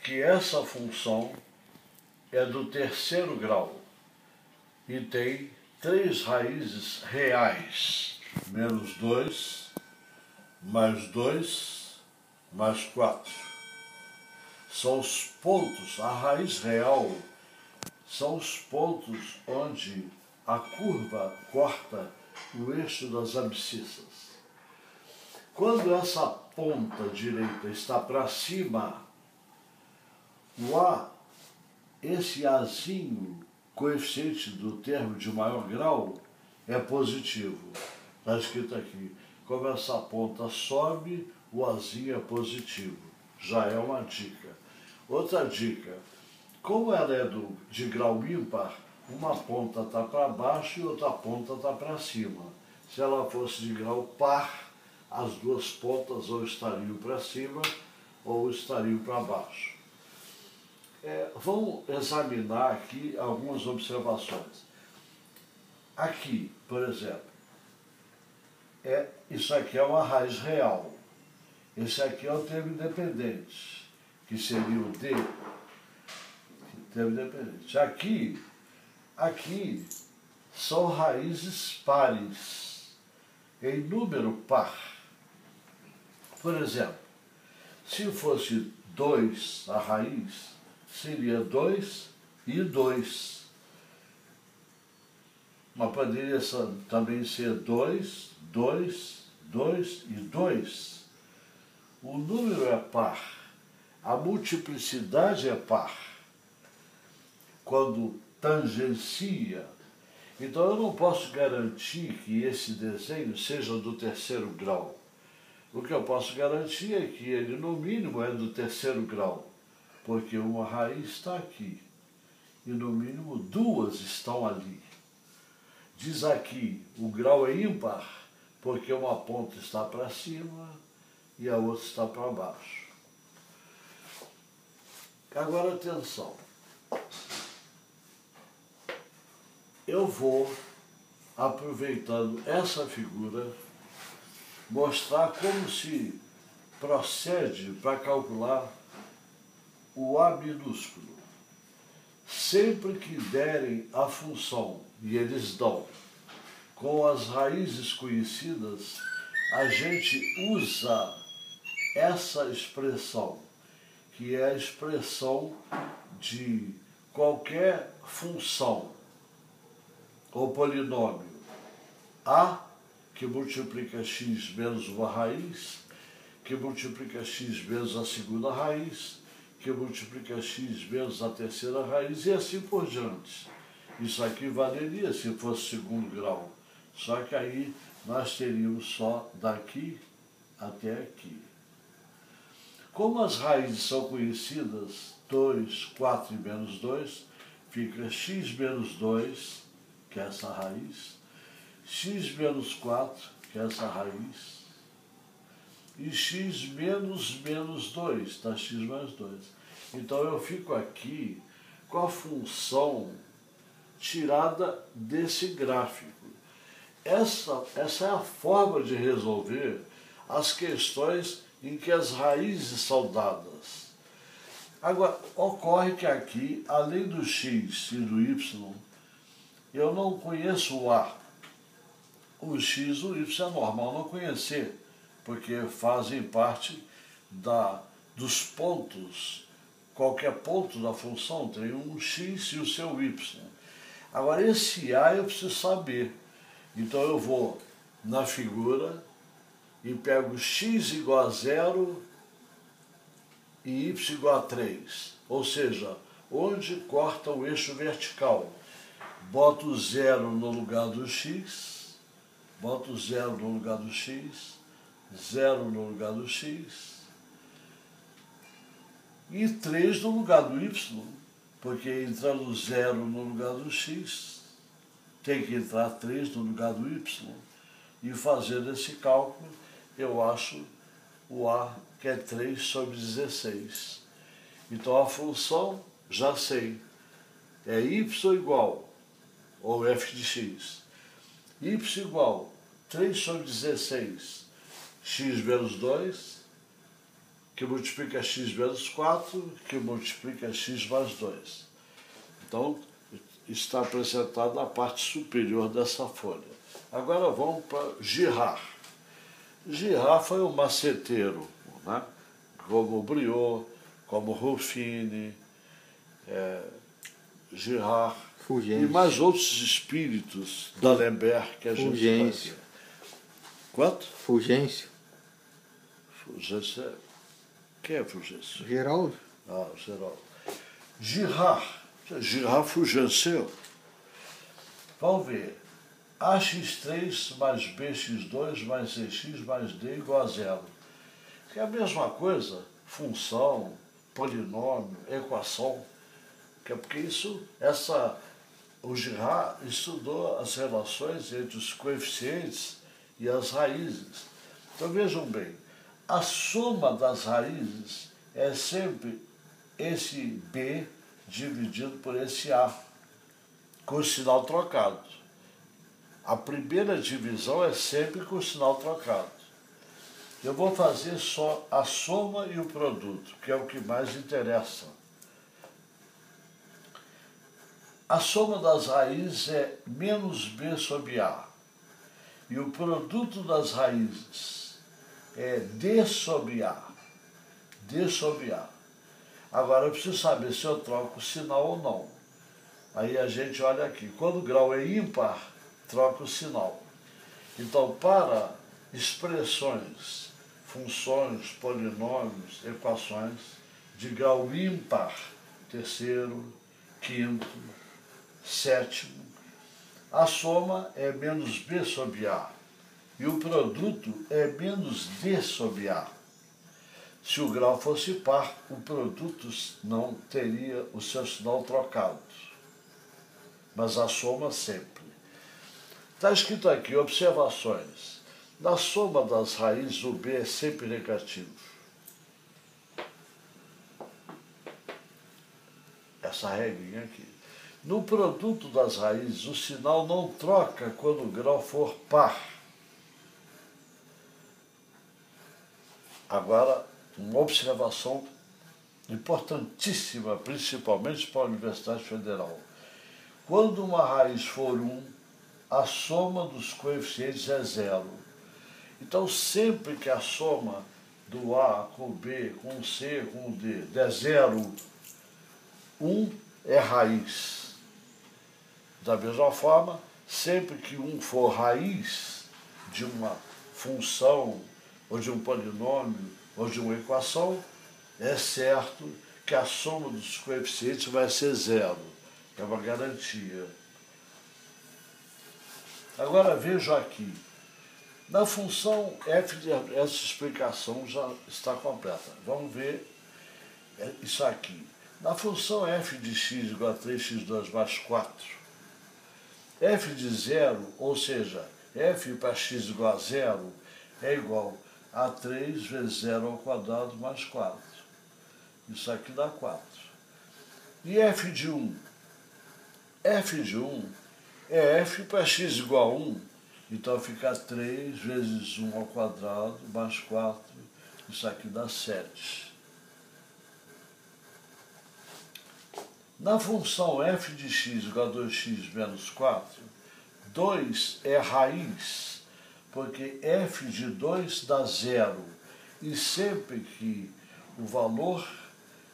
que essa função é do terceiro grau e tem 3 raízes reais, menos 2, mais 2, mais 4. São os pontos, a raiz real são os pontos onde a curva corta o eixo das abscissas. Quando essa ponta direita está para cima, o A, esse Azinho, coeficiente do termo de maior grau, é positivo. Está escrito aqui. Como essa ponta sobe, o Azinho é positivo. Já é uma dica. Outra dica. Como ela é de grau ímpar, uma ponta está para baixo e outra ponta está para cima. Se ela fosse de grau par, as duas pontas ou estariam para cima ou estariam para baixo. Vamos examinar aqui algumas observações. Aqui, por exemplo, isso aqui é uma raiz real. Esse aqui é o termo independente, que seria o D. Termo independente. Aqui são raízes pares, em número par. Por exemplo, se fosse 2 a raiz, seria 2 e 2. Mas poderia também ser 2, 2, 2 e 2. O número é par. A multiplicidade é par. Quando tangencia. Então eu não posso garantir que esse desenho seja do terceiro grau. O que eu posso garantir é que ele, no mínimo, é do terceiro grau, porque uma raiz está aqui, e no mínimo 2 estão ali. Diz aqui, o grau é ímpar, porque uma ponta está para cima e a outra está para baixo. Agora, atenção. Eu vou, aproveitando essa figura, mostrar como se procede para calcular o A minúsculo. Sempre que derem a função, e eles dão, com as raízes conhecidas, a gente usa essa expressão, que é a expressão de qualquer função ou polinômio A, que multiplica x menos uma raiz, que multiplica x menos a segunda raiz, que multiplica x menos a terceira raiz e assim por diante. Isso aqui valeria se fosse segundo grau, só que aí nós teríamos só daqui até aqui. Como as raízes são conhecidas, 2, 4 e menos 2, fica x menos 2, que é essa raiz, x menos 4, que é essa raiz, e x menos menos 2, está x mais 2. Então eu fico aqui com a função tirada desse gráfico. Essa é a forma de resolver as questões em que as raízes são dadas. Agora, ocorre que aqui, além do x e do y, eu não conheço o A. O x e o y é normal não conhecer, porque fazem parte dos pontos. Qualquer ponto da função tem um x e o seu y. Agora, esse A eu preciso saber. Então eu vou na figura e pego x igual a 0 e y igual a 3. Ou seja, onde corta o eixo vertical. Boto 0 no lugar do x, boto 0 no lugar do x, 0 no lugar do x e 3 no lugar do y, porque entrando 0 no lugar do x, tem que entrar 3 no lugar do y, e fazendo esse cálculo, eu acho o A, que é 3 sobre 16. Então a função, já sei, é y igual, ou f de x, y igual 3 sobre 16, x menos 2, que multiplica x menos 4, que multiplica x mais 2. Então, está apresentado na parte superior dessa folha. Agora vamos para Girard. Girard foi um maceteiro, né? Como Briot, como Ruffini, Girard, Fulgêncio. e mais outros espíritos, D'Alembert, que a gente vai ver. Quanto? Fulgêncio. Fulgêncio. Quem é Fulgêncio? Geraldo. Ah, Geraldo. Girard Fulgêncio. Vamos ver. AX3 mais BX2 mais CX mais D igual a zero. Que é a mesma coisa, função, polinômio, equação. Que é porque o Girard estudou as relações entre os coeficientes e as raízes. Então vejam bem, a soma das raízes é sempre esse B dividido por esse A, com o sinal trocado. A primeira divisão é sempre com o sinal trocado. Eu vou fazer só a soma e o produto, que é o que mais interessa. A soma das raízes é menos B sobre A. E o produto das raízes é D sobre A. D sobre A. Agora eu preciso saber se eu troco o sinal ou não. Aí a gente olha aqui. Quando o grau é ímpar, troca o sinal. Então, para expressões, funções, polinômios, equações de grau ímpar, terceiro, quinto, sétimo, a soma é menos B sobre A e o produto é menos D sobre A. Se o grau fosse par, o produto não teria o seu sinal trocado, mas a soma sempre. Está escrito aqui, observações. Na soma das raízes, o B é sempre negativo. Essa regrinha aqui. No produto das raízes, o sinal não troca quando o grau for par. Agora, uma observação importantíssima, principalmente para a Universidade Federal. Quando uma raiz for 1, a soma dos coeficientes é zero. Então, sempre que a soma do A com o B, com o C, com o D der zero, 1 é raiz. Da mesma forma, sempre que 1 for raiz de uma função, ou de um polinômio, ou de uma equação, é certo que a soma dos coeficientes vai ser zero. É uma garantia. Agora vejo aqui. Na função f, essa explicação já está completa. Vamos ver isso aqui. Na função f de x igual a 3x2 mais 4, f de zero, ou seja, f para x igual a zero, é igual a 3 vezes 0 ao quadrado mais 4. Isso aqui dá 4. E f de 1? F de 1 é f para x igual a 1. Então fica 3 vezes 1 ao quadrado mais 4. Isso aqui dá 7. Na função f de x igual a 2x menos 4, 2 é raiz, porque f de 2 dá 0. E sempre que o valor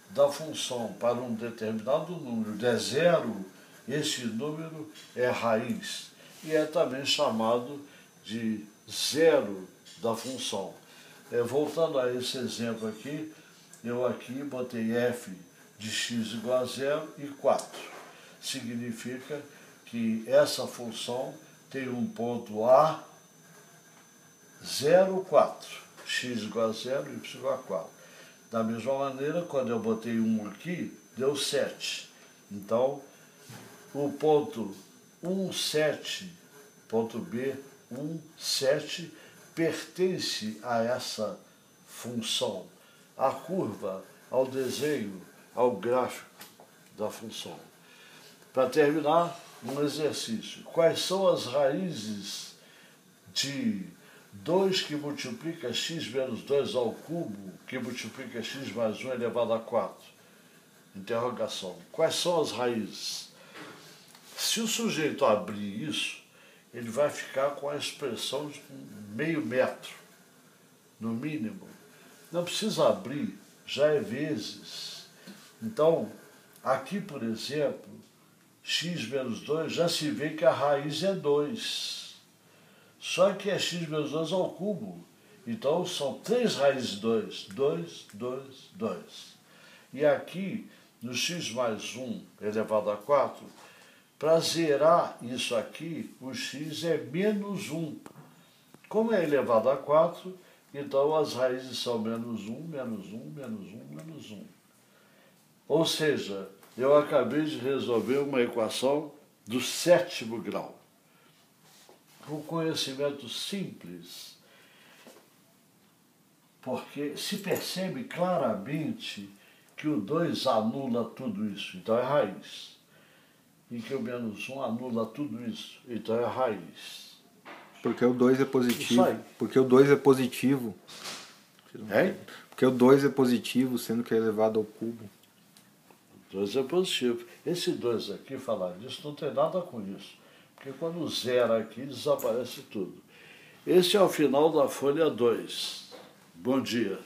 da função para um determinado número der 0, esse número é raiz. E é também chamado de zero da função. Voltando a esse exemplo aqui, eu aqui botei f de x igual a 0 e 4. Significa que essa função tem um ponto A, 0, 4. X igual a 0 e y igual a 4. Da mesma maneira, quando eu botei 1 aqui, deu 7. Então, o ponto 1, 7, ponto B, 1, 7, pertence a essa função, à curva, ao desenho, ao gráfico da função. Para terminar, um exercício. Quais são as raízes de 2 que multiplica x menos 2 ao cubo, que multiplica x mais 1 elevado a 4. Interrogação. Quais são as raízes? Se o sujeito abrir isso, ele vai ficar com a expressão de meio metro, no mínimo. Não precisa abrir, já é vezes. Então, aqui, por exemplo, x menos 2, já se vê que a raiz é 2. Só que é x menos 2 ao cubo. Então, são 3 raízes de 2. 2, 2, 2. E aqui, no x mais 1 elevado a 4, para zerar isso aqui, o x é menos 1. Como é elevado a 4, então as raízes são menos 1, menos 1, menos 1, menos 1. Ou seja, eu acabei de resolver uma equação do 7º grau. Um conhecimento simples, porque se percebe claramente que o 2 anula tudo isso, então é raiz. E que o menos 1 anula tudo isso, então é raiz. Porque o 2 é positivo. Porque o 2 é positivo. É? Porque o 2 é positivo, sendo que é elevado ao cubo. O 2 é positivo. Esse 2 aqui, falar disso, não tem nada com isso. Porque quando zera aqui, desaparece tudo. Esse é o final da folha 2. Bom dia.